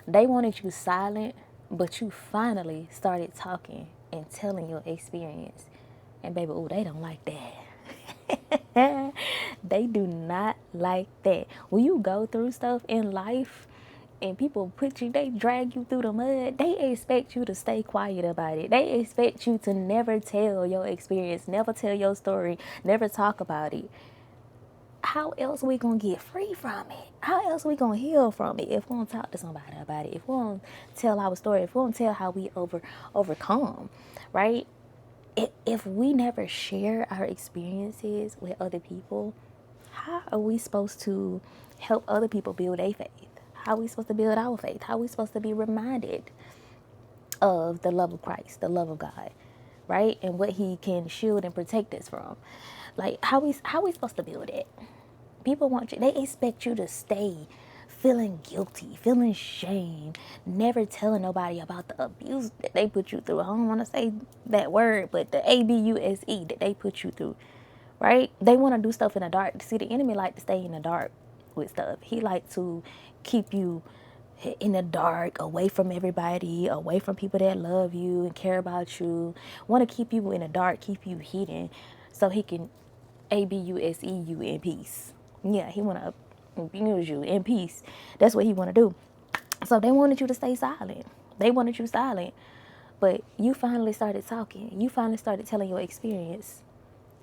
They wanted you silent, but you finally started talking and telling your experience. And baby, oh, they don't like that. They do not like that. When you go through stuff in life and people they drag you through the mud, they expect you to stay quiet about it. They expect you to never tell your experience, never tell your story, never talk about it. How else we gonna get free from it? How else we gonna heal from it if we don't talk to somebody about it? If we don't tell our story, if we don't tell how we overcome, right? If we never share our experiences with other people, how are we supposed to help other people build their faith? How are we supposed to build our faith? How are we supposed to be reminded of the love of Christ, the love of God, right? And what he can shield and protect us from. Like how we supposed to build it? People want you, they expect you to stay feeling guilty, feeling shame, never telling nobody about the abuse that they put you through. I don't want to say that word, but the abuse that they put you through, right? They want to do stuff in the dark. See, the enemy like to stay in the dark with stuff. He like to keep you in the dark, away from everybody, away from people that love you and care about you. Want to keep you in the dark, keep you hidden, so he can abuse you in peace. Yeah, he want to abuse you in peace. That's what he want to do. So they wanted you to stay silent. They wanted you silent. But you finally started talking. You finally started telling your experience.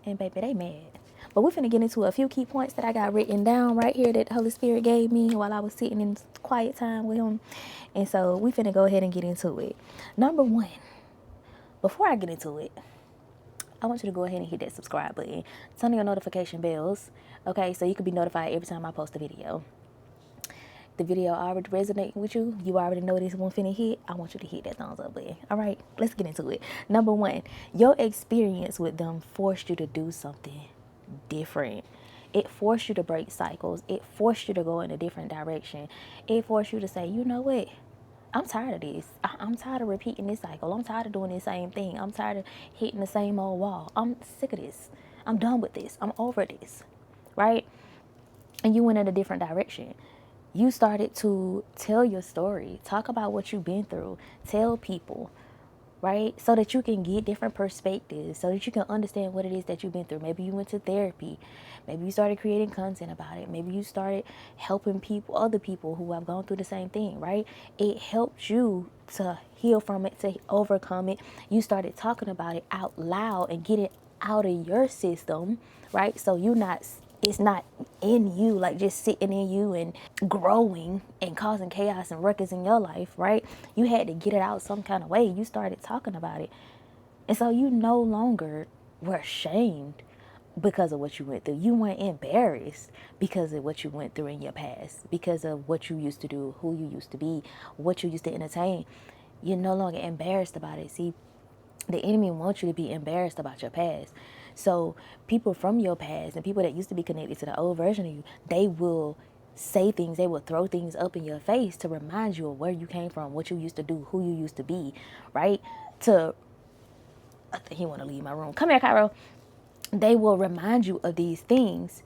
And baby, they mad. But we're finna get into a few key points that I got written down right here that the Holy Spirit gave me while I was sitting in quiet time with him. And so we finna go ahead and get into it. Number one, before I get into it, I want you to go ahead and hit that subscribe button. Turn on your notification bells, okay, so you can be notified every time I post a video. The video already resonating with you. You already know this one finna hit. I want you to hit that thumbs up button. All right, let's get into it. Number one, your experience with them forced you to do something different. It forced you to break cycles. It forced you to go in a different direction. It forced you to say, you know what? I'm tired of this. I'm tired of repeating this cycle. I'm tired of doing the same thing. I'm tired of hitting the same old wall. I'm sick of this. I'm done with this. I'm over this, right? And you went in a different direction. You started to tell your story. Talk about what you've been through. Tell people, right? So that you can get different perspectives, so that you can understand what it is that you've been through. Maybe you went to therapy. Maybe you started creating content about it. Maybe you started helping people, other people who have gone through the same thing, right? It helped you to heal from it, to overcome it. You started talking about it out loud and get it out of your system, right? So it's not in you, like just sitting in you and growing and causing chaos and ruckus in your life, right? You had to get it out some kind of way. You started talking about it. And so you no longer were ashamed because of what you went through. You weren't embarrassed because of what you went through in your past, because of what you used to do, who you used to be, what you used to entertain. You're no longer embarrassed about it. See, the enemy wants you to be embarrassed about your past. So people from your past and people that used to be connected to the old version of you, they will say things, they will throw things up in your face to remind you of where you came from, what you used to do, who you used to be, right? I think he want to leave my room. Come here, Cairo. They will remind you of these things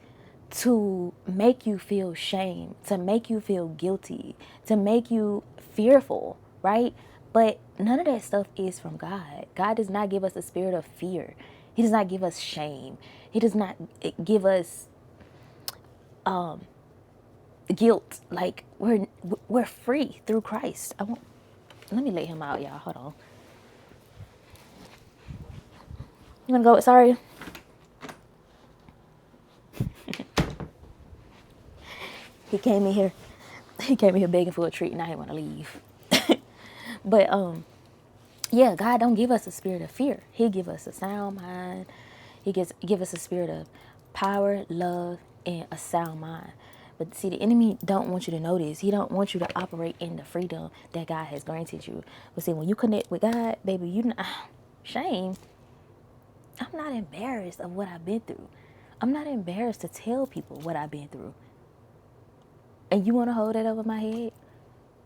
to make you feel shame, to make you feel guilty, to make you fearful, right? But none of that stuff is from God. God does not give us a spirit of fear. He does not give us shame. He does not give us guilt. Like we're free through Christ. Let me let him out, y'all. Hold on. You wanna go? Sorry. He came in here begging for a treat, and I didn't want to leave. But yeah, God don't give us a spirit of fear. He give us a sound mind. He give us a spirit of power, love, and a sound mind. But see, the enemy don't want you to know this. He don't want you to operate in the freedom that God has granted you. But see, when you connect with God, baby, you not shame. I'm not embarrassed of what I've been through. I'm not embarrassed to tell people what I've been through. And you want to hold that over my head?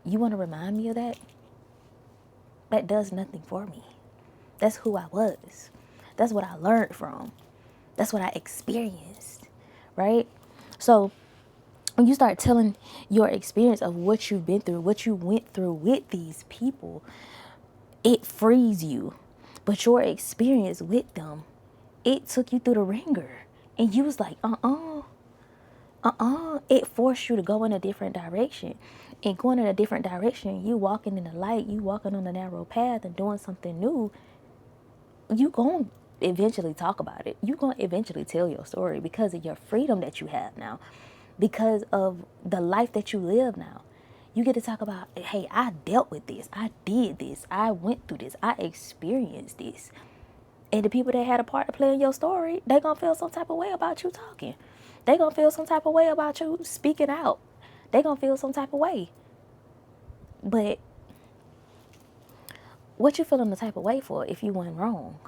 You want to remind me of that? That does nothing for me. That's who I was. That's what I learned from. That's what I experienced, right? So when you start telling your experience of what you've been through, what you went through with these people, it frees you. But your experience with them, it took you through the ringer. And you was like, it forced you to go in a different direction. And going in a different direction, you walking in the light, you walking on the narrow path and doing something new, you going to eventually talk about it. You going to eventually tell your story because of your freedom that you have now, because of the life that you live now. You get to talk about, hey, I dealt with this, I did this, I went through this, I experienced this. And the people that had a part to play in your story, they gonna feel some type of way about you talking. They gonna feel some type of way about you speaking out. They gonna feel some type of way. But what you feeling the type of way for if you went wrong?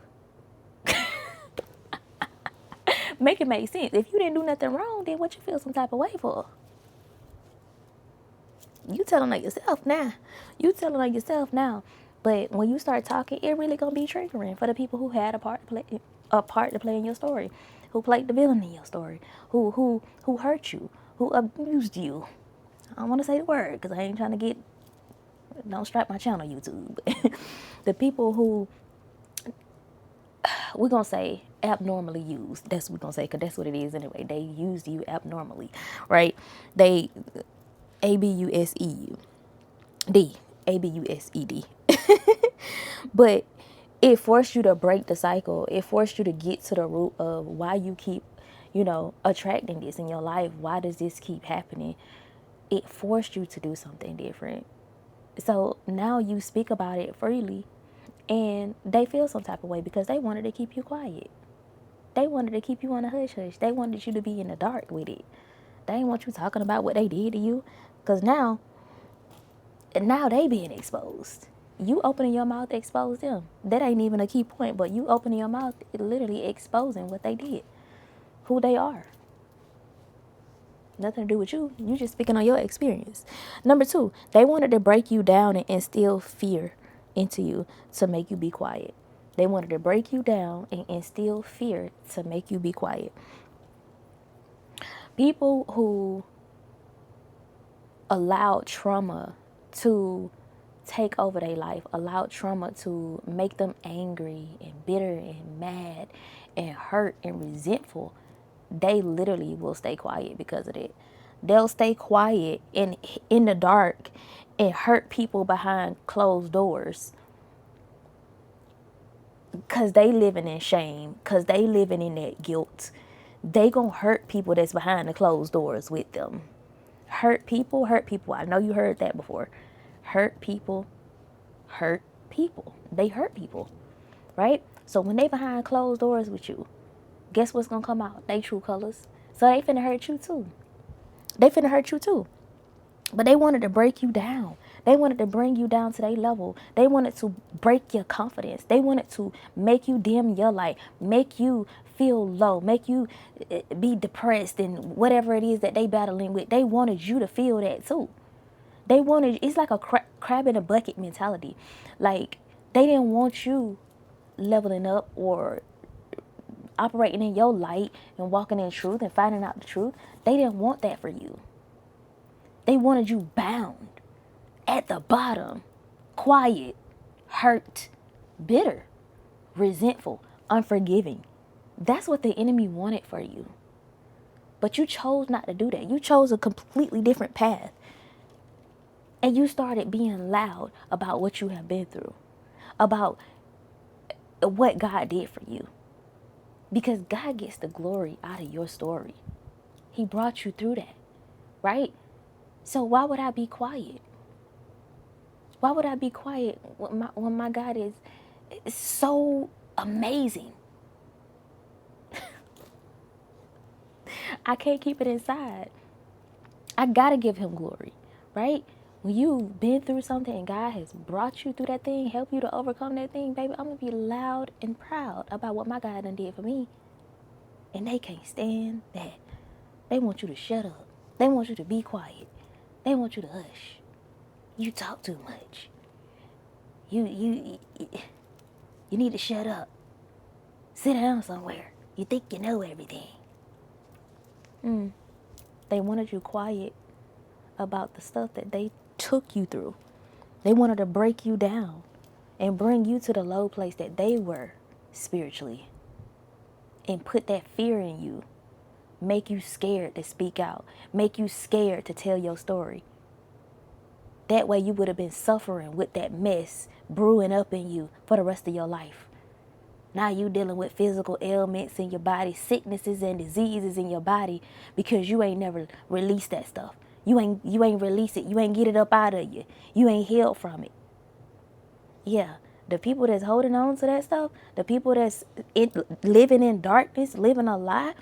Make it make sense. If you didn't do nothing wrong, then what you feel some type of way for? You telling on yourself now. You telling on yourself now. But when you start talking, it really gonna be triggering for the people who had a part to play in your story, who played the villain in your story, who hurt you, who abused you. I don't want to say the word because I ain't trying to don't strike my channel, YouTube. The people who we're gonna say abnormally used. That's what we're gonna say because that's what it is anyway. They used you abnormally, right? They abused. But it forced you to break the cycle. It forced you to get to the root of why you keep, attracting this in your life. Why does this keep happening? It forced you to do something different. So now you speak about it freely and they feel some type of way because they wanted to keep you quiet. They wanted to keep you on a hush hush. They wanted you to be in the dark with it. They didn't want you talking about what they did to you because now they being exposed. You opening your mouth to expose them. That ain't even a key point, but you opening your mouth, literally exposing what they did, who they are. Nothing to do with you. You just speaking on your experience. Number 2, they wanted to break you down and instill fear into you to make you be quiet. They wanted to break you down and instill fear to make you be quiet. People who allowed trauma to take over their life, allowed trauma to make them angry and bitter and mad and hurt and resentful, they literally will stay quiet because of it. They'll stay quiet in the dark and hurt people behind closed doors because they living in shame, because they living in that guilt. They gonna hurt people that's behind the closed doors with them. Hurt people. I know you heard that before. Hurt people. They hurt people, right? So when they behind closed doors with you, guess what's gonna come out? They true colors. So they finna hurt you too. But they wanted to break you down. They wanted to bring you down to their level. They wanted to break your confidence. They wanted to make you dim your light, make you feel low, make you be depressed and whatever it is that they battling with. They wanted you to feel that too. It's like a crab in a bucket mentality. Like, they didn't want you leveling up or operating in your light and walking in truth and finding out the truth. They didn't want that for you. They wanted you bound at the bottom, quiet, hurt, bitter, resentful, unforgiving. That's what the enemy wanted for you. But you chose not to do that. You chose a completely different path. And you started being loud about what you have been through, about what God did for you. Because God gets the glory out of your story. He brought you through that, right? So why would I be quiet? Why would I be quiet when my God is so amazing? I can't keep it inside. I gotta give him glory, right? When you've been through something and God has brought you through that thing, helped you to overcome that thing, baby, I'm gonna be loud and proud about what my God done did for me. And they can't stand that. They want you to shut up. They want you to be quiet. They want you to hush. You talk too much. You need to shut up. Sit down somewhere. You think you know everything. They wanted you quiet about the stuff that they took you through. They wanted to break you down and bring you to the low place that they were spiritually and put that fear in you, make you scared to speak out, make you scared to tell your story. That way you would have been suffering with that mess brewing up in you for the rest of your life. Now you dealing with physical ailments in your body, sicknesses and diseases in your body because you ain't never released that stuff. You ain't release it. You ain't get it up out of you. You ain't healed from it. Yeah, the people that's holding on to that stuff, the people that's living in darkness, living a lie,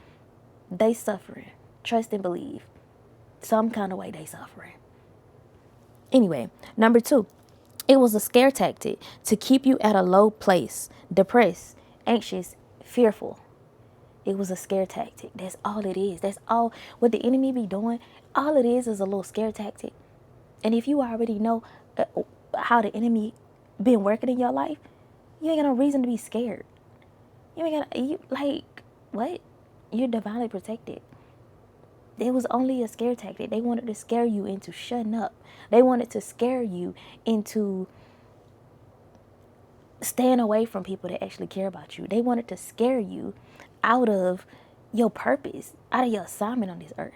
they suffering. Trust and believe. Some kind of way they suffering. Anyway, number 2, it was a scare tactic to keep you at a low place, depressed, anxious, fearful. It was a scare tactic. That's all it is. That's all what the enemy be doing. All it is a little scare tactic. And if you already know how the enemy been working in your life, you ain't got no reason to be scared. You ain't got what? You're divinely protected. It was only a scare tactic. They wanted to scare you into shutting up. They wanted to scare you into staying away from people that actually care about you. They wanted to scare you out of your purpose, out of your assignment on this earth,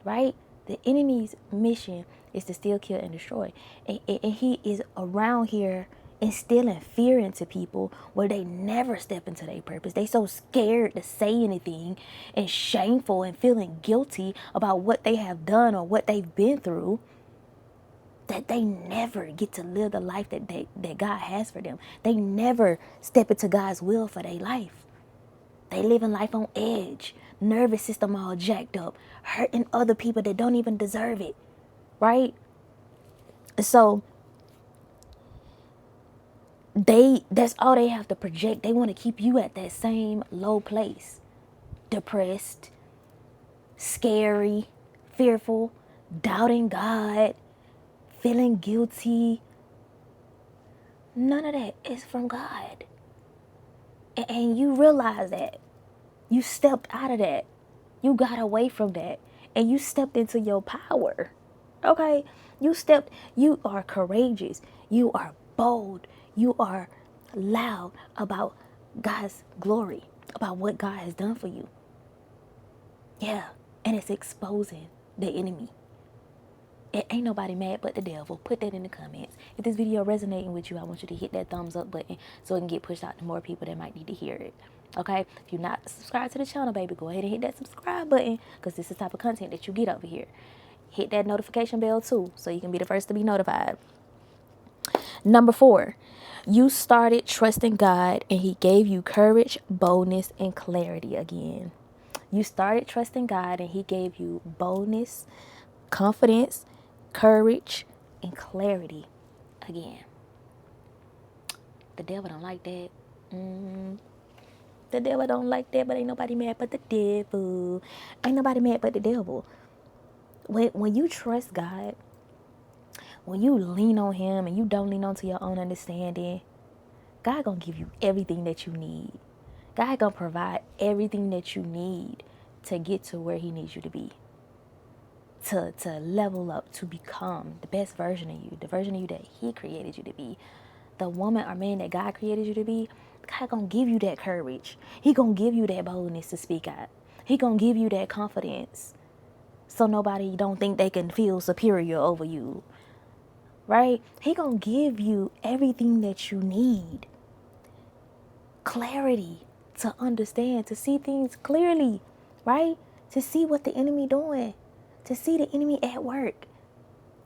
right? The enemy's mission is to steal, kill, and destroy. And he is around here instilling fear into people where they never step into their purpose. They so scared to say anything and shameful and feeling guilty about what they have done or what they've been through that they never get to live the life that God has for them. They never step into God's will for their life. They living life on edge, nervous system all jacked up, hurting other people that don't even deserve it, right? So that's all they have to project. They want to keep you at that same low place, depressed, scary, fearful, doubting God, feeling guilty. None of that is from God. And you realize that. You stepped out of that. You got away from that. And you stepped into your power. Okay? You are courageous. You are bold. You are loud about God's glory, about what God has done for you. Yeah. And it's exposing the enemy. It ain't nobody mad but the devil. Put that in the comments. If this video resonating with you, I want you to hit that thumbs up button so it can get pushed out to more people that might need to hear it. Okay? If you're not subscribed to the channel, baby, go ahead and hit that subscribe button because this is the type of content that you get over here. Hit that notification bell too so you can be the first to be notified. Number 4, you started trusting God and he gave you courage, boldness, and clarity again. You started trusting God and he gave you boldness, confidence, courage, and clarity again. The devil don't like that. The devil don't like that, but ain't nobody mad but the devil. Ain't nobody mad but the devil. When you trust God, when you lean on him and you don't lean on to your own understanding, God gonna give you everything that you need. God gonna provide everything that you need to get to where he needs you to be. To level up, to become the best version of you, the version of you that he created you to be, the woman or man that God created you to be. God gonna give you that courage. He gonna give you that boldness to speak out. He gonna give you that confidence so nobody don't think they can feel superior over you, right? He gonna give you everything that you need. Clarity to understand, to see things clearly, right? To see what the enemy doing. To see the enemy at work.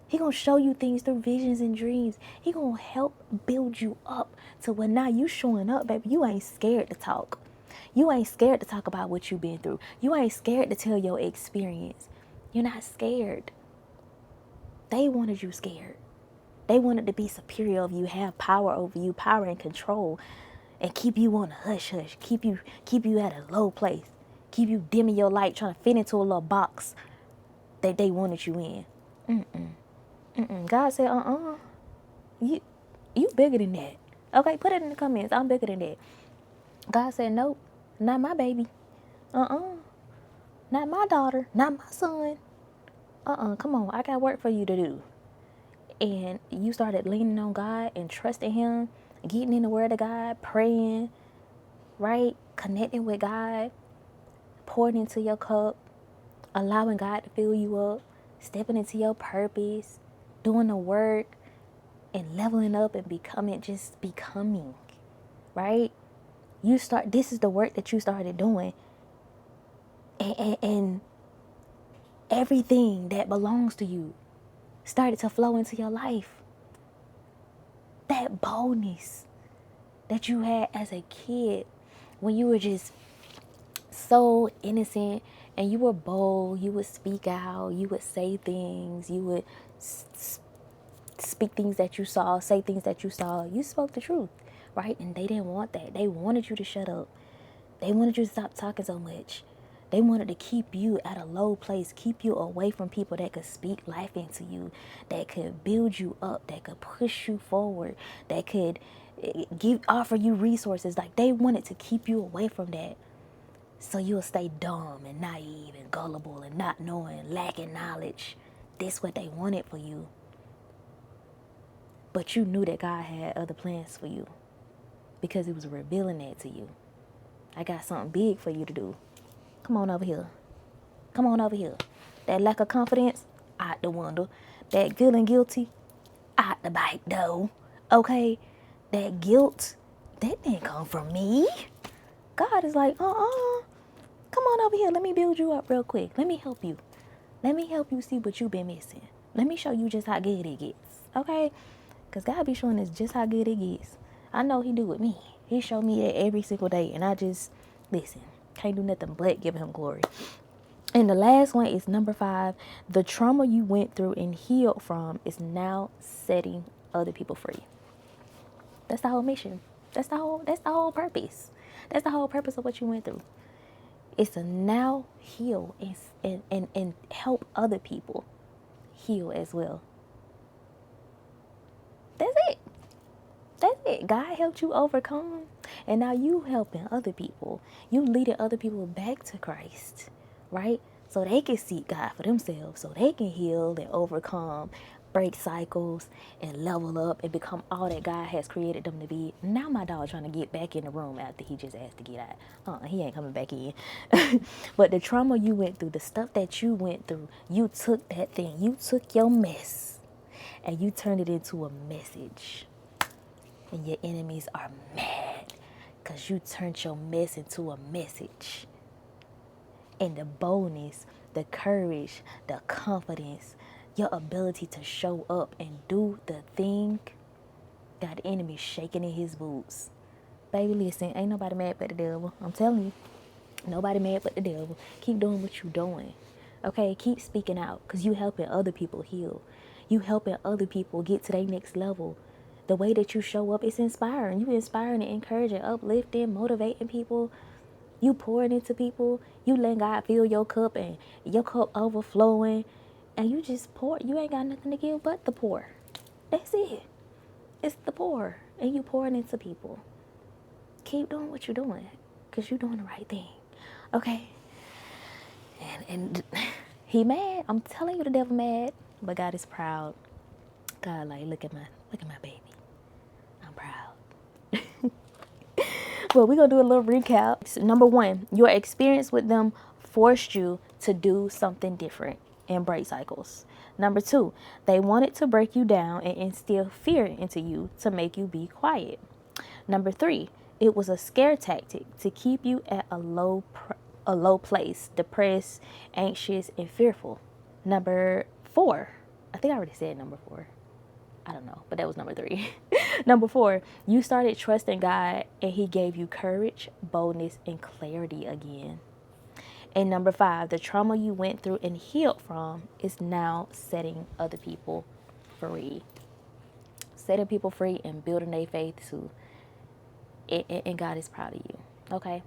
He gonna show you things through visions and dreams. He gonna help build you up to when now you showing up, baby. You ain't scared to talk. You ain't scared to talk about what you've been through. You ain't scared to tell your experience. You're not scared. They wanted you scared. They wanted to be superior of you, have power over you, power and control, and keep you on a hush hush. Keep you at a low place. Keep you dimming your light, trying to fit into a little box that they wanted you in. God said, you bigger than that. Okay, put it in the comments. I'm bigger than that. God said, nope, not my baby. Not not my daughter, not my son. Come on, I got work for you to do. And you started leaning on God and trusting Him, getting in the Word of God, praying, right? Connecting with God, pouring into your cup, allowing God to fill you up, stepping into your purpose, doing the work, and leveling up and becoming, right? This is the work that you started doing. And everything that belongs to you started to flow into your life. That boldness that you had as a kid when you were just so innocent and you were bold, you would speak out, you would say things, you would speak things that you saw, say things that you saw. You spoke the truth, right? And they didn't want that. They wanted you to shut up. They wanted you to stop talking so much. They wanted to keep you at a low place, keep you away from people that could speak life into you, that could build you up, that could push you forward, that could offer you resources. Like, they wanted to keep you away from that. So you'll stay dumb and naive and gullible and not knowing, lacking knowledge. This what they wanted for you. But you knew that God had other plans for you because He was revealing that to you. I got something big for you to do. Come on over here. Come on over here. That lack of confidence, out the window. That feeling guilty, out the back door. Okay? That guilt, that didn't come from me. God is like, come on over here. Let me build you up real quick. Let me help you. Let me help you see what you've been missing. Let me show you just how good it gets. Okay? Because God be showing us just how good it gets. I know He do with me. He showed me that every single day. And I just, listen, can't do nothing but give Him glory. And the last one is number 5. The trauma you went through and healed from is now setting other people free. That's the whole mission. That's the whole purpose. That's the whole purpose of what you went through. It's to now heal and help other people heal as well. That's it. That's it. God helped you overcome. And now you helping other people. You leading other people back to Christ. Right? So they can seek God for themselves. So they can heal and overcome, break cycles, and level up and become all that God has created them to be. Now my dog trying to get back in the room after he just asked to get out. He ain't coming back in. But the trauma you went through, the stuff that you went through, you took that thing. You took your mess and you turned it into a message. And your enemies are mad because you turned your mess into a message. And the boldness, the courage, the confidence, your ability to show up and do the thing, got the enemy shaking in his boots. Baby, listen, ain't nobody mad but the devil. I'm telling you, nobody mad but the devil. Keep doing what you doing. Okay, keep speaking out because you helping other people heal. You helping other people get to their next level. The way that you show up is inspiring. You inspiring and encouraging, uplifting, motivating people. You pouring into people. You letting God fill your cup and your cup overflowing. And you just pour. You ain't got nothing to give but the pour. That's it. It's the pour. And you pouring into people. Keep doing what you're doing. Because you're doing the right thing. Okay? And he mad. I'm telling you, the devil mad. But God is proud. God like, look at my baby. I'm proud. Well, we're going to do a little recap. So, number 1, your experience with them forced you to do something different and break cycles. Number 2, they wanted to break you down and instill fear into you to make you be quiet. Number 3, it was a scare tactic to keep you at a low place, depressed, anxious, and fearful. Number 4, I think I already said number 4. I don't know, but that was number 3. Number 4, you started trusting God and He gave you courage, boldness, and clarity again. And number 5, the trauma you went through and healed from is now setting other people free. Setting people free and building their faith too. And God is proud of you. Okay?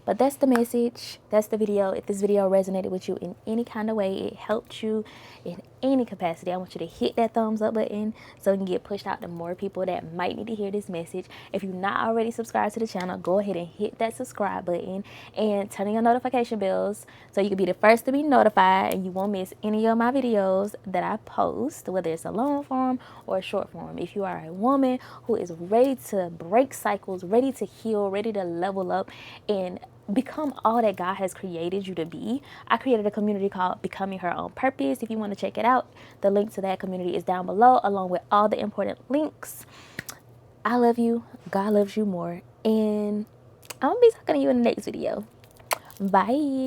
But that's the message. That's the video. If this video resonated with you in any kind of way, it helped you in any capacity, I want you to hit that thumbs up button so it can get pushed out to more people that might need to hear this message. If you're not already subscribed to the channel, go ahead and hit that subscribe button and turn on your notification bells so you can be the first to be notified and you won't miss any of my videos that I post, whether it's a long form or a short form. If you are a woman who is ready to break cycles, ready to heal, ready to level up and become all that God has created you to be, I created a community called Becoming Her Own Purpose. If you want to check it out, the link to that community is down below along with all the important links. I love you. God loves you more. And I'm going to be talking to you in the next video. Bye.